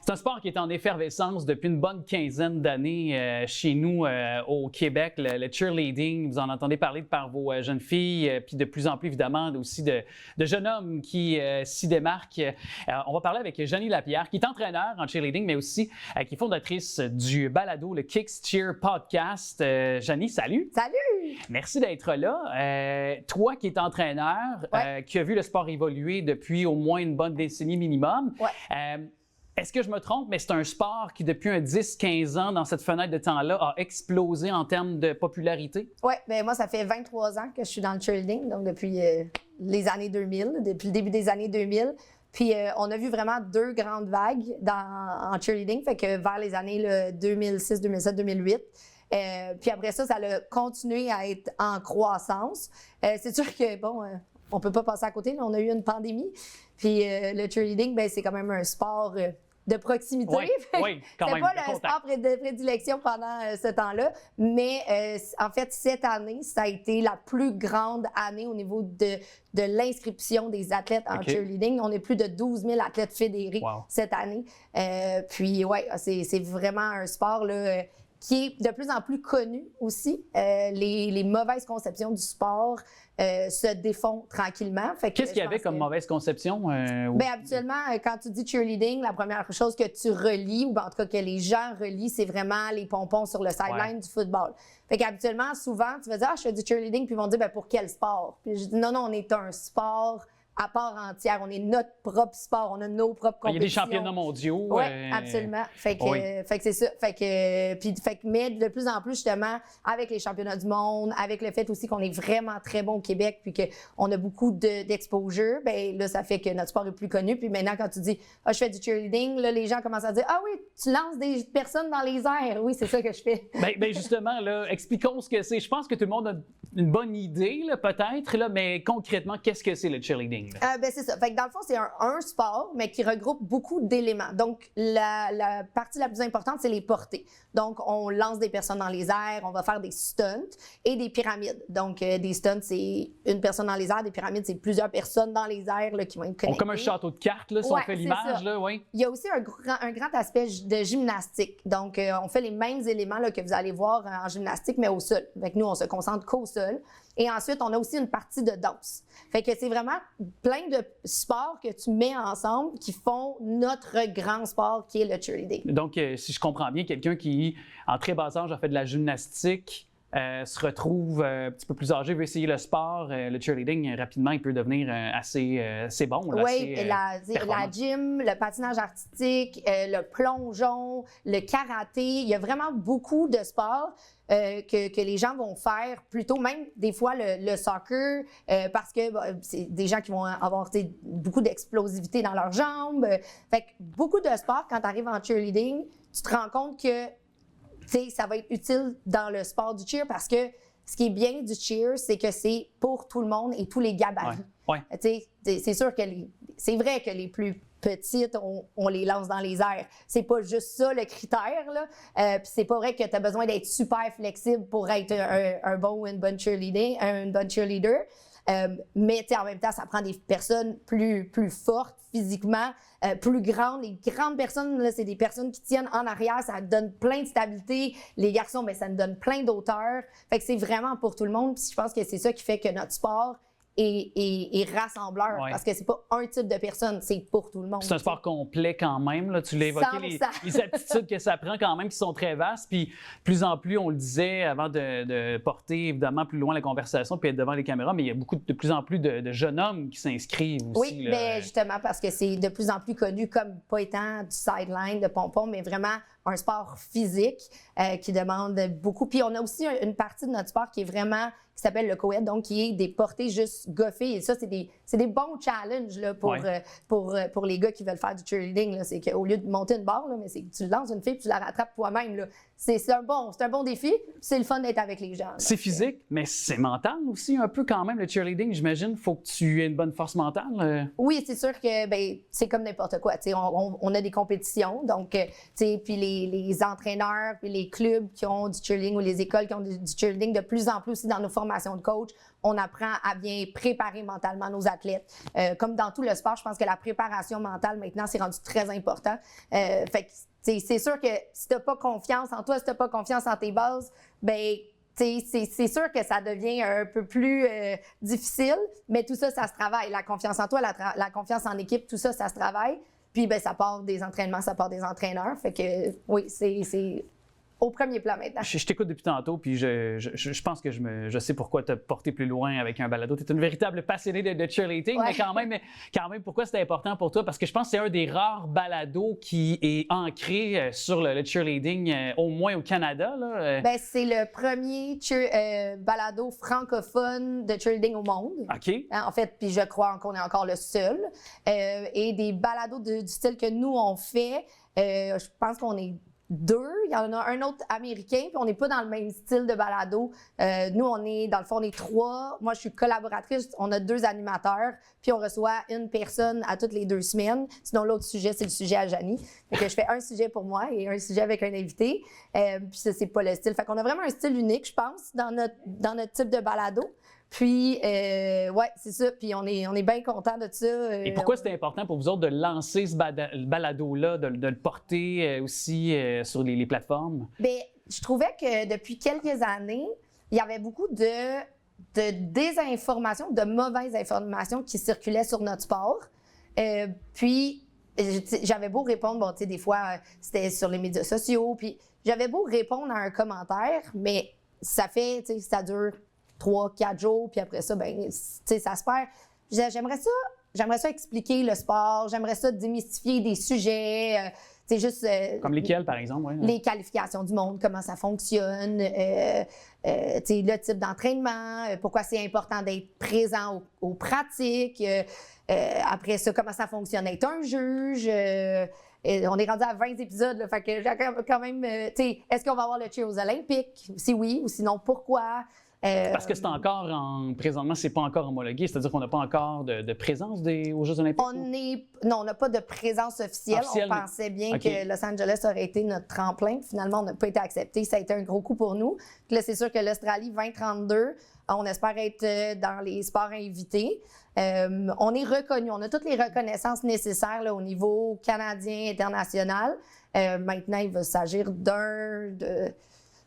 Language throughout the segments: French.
C'est un sport qui est en effervescence depuis une bonne quinzaine d'années chez nous au Québec, le cheerleading. Vous en entendez parler par vos jeunes filles, puis de plus en plus, évidemment, aussi de jeunes hommes qui s'y démarquent. On va parler avec Janie Lapierre, qui est entraîneur en cheerleading, mais aussi qui est fondatrice du balado, le Kicks Cheer Podcast. Janie, salut! Salut! Merci d'être là. Toi qui es entraîneur, qui a vu le sport évoluer depuis au moins une bonne décennie minimum, est-ce que je me trompe, mais c'est un sport qui, depuis un 10-15 ans, dans cette fenêtre de temps-là, a explosé en termes de popularité? Oui, bien moi, ça fait 23 ans que je suis dans le cheerleading, donc depuis les années 2000, depuis le début des années 2000. Puis on a vu vraiment deux grandes vagues en cheerleading, fait que vers les années 2006, 2007, 2008. Puis après ça, ça a continué à être en croissance. C'est sûr que, on peut pas passer à côté, là, on a eu une pandémie. Puis le cheerleading, ben c'est quand même un sport de proximité. Oui, quand même. C'était pas le sport de prédilection pendant ce temps-là. Mais en fait, cette année, ça a été la plus grande année au niveau de l'inscription des athlètes en cheerleading. On est plus de 12 000 athlètes fédérés cette année. Puis c'est vraiment un sport là, qui est de plus en plus connu aussi. Les mauvaises conceptions du sport se défont tranquillement. Qu'est-ce qu'il y avait comme mauvaise conception? Bien, habituellement, quand tu dis cheerleading, la première chose que tu relis, ou en tout cas que les gens relient, c'est vraiment les pompons sur le sideline du football. Fait qu'habituellement, souvent, tu vas dire « Ah, je fais du cheerleading », puis ils vont dire « Ben, pour quel sport? » Puis je dis « Non, on est un sport à part entière. On est notre propre sport. On a nos propres compétitions. » Il y a des championnats mondiaux. Oui, absolument. Fait que c'est ça. Mais de plus en plus, justement, avec les championnats du monde, avec le fait aussi qu'on est vraiment très bon au Québec, puis qu'on a beaucoup d'exposure, ben là, ça fait que notre sport est plus connu. Puis maintenant, quand tu dis « Ah, je fais du cheerleading », là, les gens commencent à dire « Ah oui, tu lances des personnes dans les airs. » Oui, c'est ça que je fais. Ben justement, là, expliquons ce que c'est. Je pense que tout le monde a une bonne idée, là, peut-être, là, mais concrètement, qu'est-ce que c'est le cheerleading? Ben c'est ça. Fait que dans le fond, c'est un sport, mais qui regroupe beaucoup d'éléments. Donc, la partie la plus importante, c'est les portées. Donc, on lance des personnes dans les airs, on va faire des stunts et des pyramides. Donc, des stunts, c'est une personne dans les airs, des pyramides, c'est plusieurs personnes dans les airs là, qui vont être connectées. Comme un château de cartes, là, si on fait l'image. Là, Il y a aussi un grand aspect de gymnastique. Donc, on fait les mêmes éléments là, que vous allez voir en gymnastique, mais au sol. Fait que nous, on se concentre qu'au sol. Et ensuite, on a aussi une partie de danse. Fait que c'est vraiment plein de sports que tu mets ensemble qui font notre grand sport qui est le cheerleading. Donc, si je comprends bien, quelqu'un qui, en très bas âge, a fait de la gymnastique, se retrouve un petit peu plus âgé, veut essayer le sport, le cheerleading, rapidement, il peut devenir assez bon. Oui, la gym, le patinage artistique, le plongeon, le karaté, il y a vraiment beaucoup de sports que les gens vont faire, plutôt même des fois le soccer, parce que c'est des gens qui vont avoir beaucoup d'explosivité dans leurs jambes. Fait que beaucoup de sports, quand tu arrives en cheerleading, tu te rends compte que ça va être utile dans le sport du cheer parce que ce qui est bien du cheer, c'est que c'est pour tout le monde et tous les gabarits. C'est sûr que c'est vrai que les plus petites, on les lance dans les airs. C'est pas juste ça le critère, là. Puis c'est pas vrai que tu as besoin d'être super flexible pour être un bon ou une bonne cheerleader. Mais en même temps, ça prend des personnes plus fortes physiquement, plus grandes. Les grandes personnes, là, c'est des personnes qui tiennent en arrière, ça donne plein de stabilité. Les garçons, ben, ça nous donne plein d'auteur. Fait que c'est vraiment pour tout le monde. Puis je pense que c'est ça qui fait que notre sport est rassembleur, parce que c'est pas un type de personne, c'est pour tout le monde. C'est un sport complet quand même, là. Tu l'as évoqué, les aptitudes que ça prend quand même qui sont très vastes, puis de plus en plus, on le disait avant de porter évidemment plus loin la conversation puis être devant les caméras, mais il y a de plus en plus de jeunes hommes qui s'inscrivent aussi. Oui, bien justement parce que c'est de plus en plus connu comme pas étant du sideline, de pompon, mais vraiment un sport physique qui demande beaucoup. Puis on a aussi une partie de notre sport qui est vraiment qui s'appelle le co-ed, donc qui est des portées juste goffées. Et ça, c'est des bons challenges là, pour les gars qui veulent faire du cheerleading. C'est qu'au lieu de monter une barre, là, mais c'est que tu lances une fille et tu la rattrapes toi-même. Là. C'est un bon défi. C'est le fun d'être avec les gens. C'est physique, mais c'est mental aussi un peu quand même, le cheerleading. J'imagine qu'il faut que tu aies une bonne force mentale. Oui, c'est sûr que c'est comme n'importe quoi. On a des compétitions, donc puis les entraîneurs, puis les clubs qui ont du cheerleading ou les écoles qui ont du cheerleading, de plus en plus aussi dans nos formations de coach, on apprend à bien préparer mentalement nos athlètes. Comme dans tout le sport, je pense que la préparation mentale, maintenant, c'est rendu très important. Fait que c'est sûr que si tu n'as pas confiance en toi, si tu n'as pas confiance en tes bases, ben c'est sûr que ça devient un peu plus difficile, mais tout ça, ça se travaille. La confiance en toi, la confiance en équipe, tout ça, ça se travaille. Puis, ben, ça part des entraînements, ça part des entraîneurs. Fait que, oui, c'est au premier plan maintenant. Je t'écoute depuis tantôt, puis je pense que je sais pourquoi te porter plus loin avec un balado. Tu es une véritable passionnée de cheerleading, ouais. mais quand même, pourquoi c'est important pour toi? Parce que je pense que c'est un des rares balados qui est ancré sur le cheerleading, au moins au Canada. Là. Ben, c'est le premier balado francophone de cheerleading au monde. OK. En fait, puis je crois qu'on est encore le seul. Et des balados du style que nous, on fait, je pense qu'on est 2, il y en a un autre américain, puis on n'est pas dans le même style de balado. Nous, dans le fond, on est 3. Moi, je suis collaboratrice. On a 2 animateurs, puis on reçoit une personne à toutes les 2 semaines. Sinon, l'autre sujet, c'est le sujet à Janie. Fait que je fais un sujet pour moi et un sujet avec un invité. Puis ça, c'est pas le style. Fait qu'on a vraiment un style unique, je pense, dans notre type de balado. Puis, ouais, c'est ça. Puis, on est bien contents de ça. Et pourquoi c'était important pour vous autres de lancer ce balado-là, de le porter aussi sur les plateformes? Bien, je trouvais que depuis quelques années, il y avait beaucoup de désinformation, de mauvaises informations qui circulaient sur notre sport. Puis, j'avais beau répondre, bon, tu sais, des fois, c'était sur les médias sociaux. Puis, j'avais beau répondre à un commentaire, mais ça fait, tu sais, ça dure 3-4 jours, puis après ça, ben, tu sais, ça se perd. J'aimerais ça expliquer le sport, j'aimerais ça démystifier des sujets, tu sais, juste... Comme lesquels, par exemple? Ouais. Les qualifications du monde, comment ça fonctionne, tu sais, le type d'entraînement, pourquoi c'est important d'être présent aux pratiques, après ça, comment ça fonctionne être un juge... on est rendu à 20 épisodes, là, fait que j'ai quand même, tu sais, est-ce qu'on va avoir le cheer aux Olympiques? Si oui, ou sinon, pourquoi? Parce que c'est encore présentement, c'est pas encore homologué, c'est-à-dire qu'on n'a pas encore de présence aux Jeux Olympiques? Non, on n'a pas de présence officielle. On pensait bien que Los Angeles aurait été notre tremplin. Finalement, on n'a pas été accepté. Ça a été un gros coup pour nous. Puis là, c'est sûr que l'Australie 2032, on espère être dans les sports invités. On est reconnu, on a toutes les reconnaissances nécessaires là, au niveau canadien, international. Maintenant, il va s'agir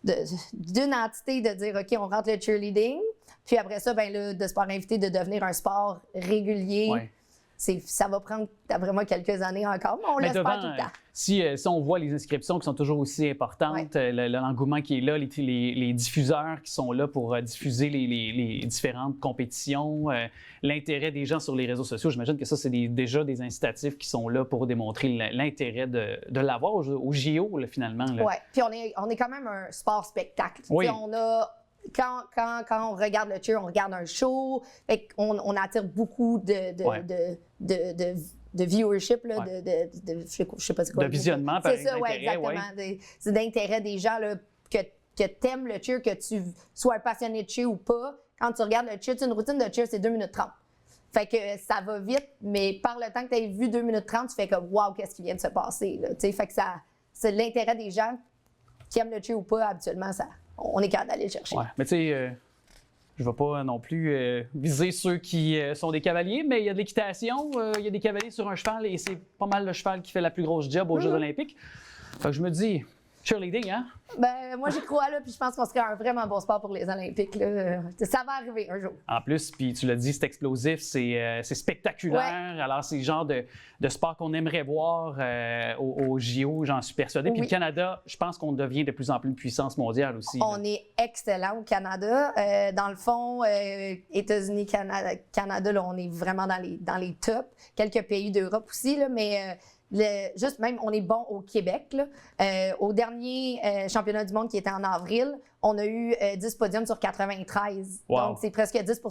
d'une entité de dire, OK, on rentre le cheerleading. Puis après ça, ben là, de sport invité, de devenir un sport régulier. Ouais. Ça va prendre, d'après moi, quelques années encore, mais on l'espère tout le temps. Si on voit les inscriptions qui sont toujours aussi importantes, l'engouement qui est là, les diffuseurs qui sont là pour diffuser les différentes compétitions, l'intérêt des gens sur les réseaux sociaux, j'imagine que ça, c'est déjà des incitatifs qui sont là pour démontrer l'intérêt de l'avoir au JO, là, finalement. Oui, puis on est quand même un sport spectacle. Oui. On a... Quand on regarde le cheer, on regarde un show, on attire beaucoup de viewership, là, je sais pas c'est quoi. De visionnement, par exemple. C'est ça, oui, exactement. C'est d'intérêt des gens là, que t'aimes le cheer, que tu sois un passionné de cheer ou pas. Quand tu regardes le cheer, une routine de cheer, c'est 2 minutes 30. Fait que ça va vite, mais par le temps que tu as vu 2 minutes 30, tu fais comme « wow, qu'est-ce qui vient de se passer? » Fait que c'est l'intérêt des gens qui aiment le cheer ou pas, habituellement, on est capable d'aller le chercher. Ouais, mais tu sais, je ne vais pas non plus viser ceux qui sont des cavaliers, mais il y a de l'équitation, il y a des cavaliers sur un cheval et c'est pas mal le cheval qui fait la plus grosse job aux Jeux Olympiques. Fait que je me dis, cheerleading, hein? Ben, moi, j'y crois, là, puis je pense qu'on serait un vraiment bon sport pour les Olympiques, là. Ça va arriver un jour. En plus, puis tu l'as dit, c'est explosif, c'est spectaculaire. Ouais. Alors, c'est le genre de sport qu'on aimerait voir au JO, j'en suis persuadée. Puis le Canada, je pense qu'on devient de plus en plus une puissance mondiale aussi. On est excellent au Canada. Dans le fond, États-Unis, Canada, là, on est vraiment dans les tops. Quelques pays d'Europe aussi, là, mais... juste même, on est bon au Québec. Là. Au dernier championnat du monde qui était en avril, on a eu 10 podiums sur 93. Wow. Donc, c'est presque 10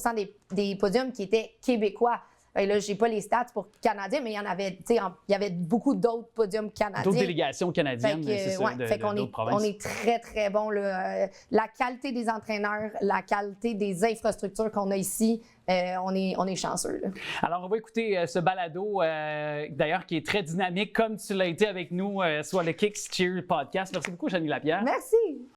des podiums qui étaient québécois. Et là, je n'ai pas les stats pour Canadiens, mais il y avait beaucoup d'autres podiums canadiens. D'autres délégations canadiennes, c'est ça, d'autres provinces. On est très, très bon. Là. La qualité des entraîneurs, la qualité des infrastructures qu'on a ici, on est chanceux. Là. Alors, on va écouter ce balado, d'ailleurs, qui est très dynamique, comme tu l'as été avec nous, soit le Kicks Cheer Podcast. Merci beaucoup, Janie Lapierre. Merci.